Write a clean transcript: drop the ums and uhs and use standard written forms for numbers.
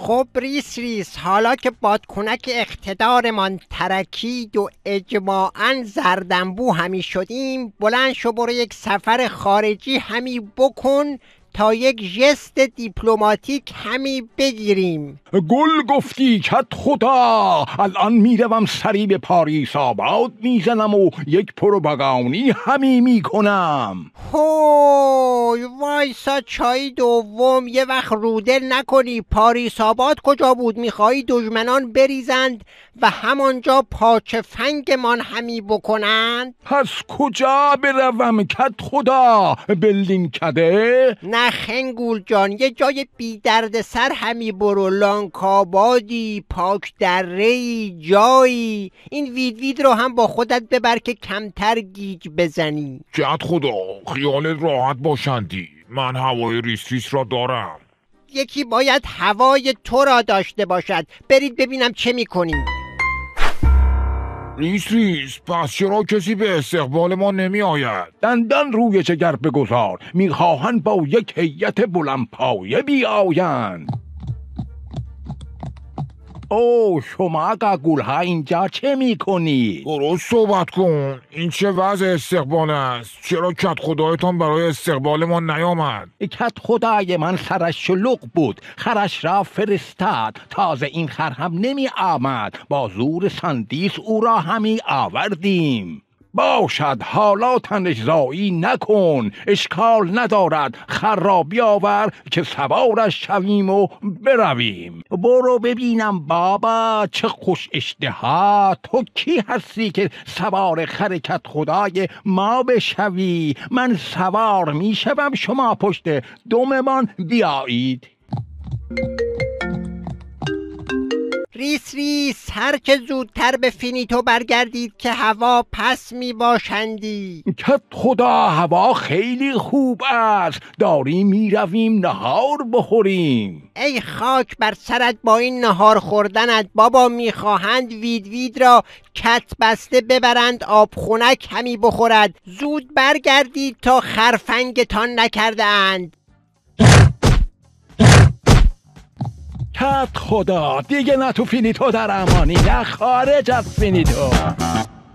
خب ریس حالا که بادکنک اقتدارمان ترکید و اجماعاً زردنبو همی شدیم، بلند شو برو یک سفر خارجی همی بکن تا یک ژست دیپلماتیک همی بگیریم. گل گفتی کت خدا، الان میروم سری به پاریس آباد میزنم و یک پروپاگانی همی میکنم. هوی وایسا چای دوم، یه وقت رودل نکنی. پاریس آباد کجا بود؟ میخوایی دشمنان بریزند و همانجا پاچه فنگمان همی بکنند؟ پس کجا بروم کت خدا؟ بلدین کده؟ نه خنگول جان، یه جای بی درد سر همی برو. لانکابادی، پاک دره‌ای، جایی. این وید رو هم با خودت ببر که کمتر گیج بزنی. کت خدا خیالت راحت باشندی، من هوای ریس را دارم. یکی باید هوای تو را داشته باشد. برید ببینم چه میکنید. ریس پس چرا کسی به استقبال ما نمی آید؟ دندان روی جگر بگذار، میخواهند با یک هیئت بلندپایه بیایند. او شما قگول‌ها اینجا چه میکنی؟ درست صحبت کن، این چه وضع استقبال است؟ چرا کت خدایتان برای استقبال ما نیامد؟ کت خدای من سرش شلوغ بود، خرش را فرستاد. تازه این خر هم نمی آمد، با زور سندیس او را همی آوردیم. باشد حالا تنش‌زایی نکن، اشکال ندارد، خر را بیاور که سوارش شویم و برویم. برو ببینم بابا چه خوش اشتها، تو کی هستی که سوار خر کت خدای ما بشوی؟ من سوار میشوم، شما پشت دممان بیایید. ریس هر که زودتر به فینیتو برگردید که هوا پس می باشندی. کت خدا هوا خیلی خوب است، داریم میرویم نهار بخوریم. ای خاک بر سرت با این نهار خوردنت بابا. میخواهند وید را کت بسته ببرند آبخونک همی بخورد. زود برگردید تا خرفنگتان نکرده اند. کت خدا دیگه نه تو فینیتو در امانی نه خارج از فینیتو.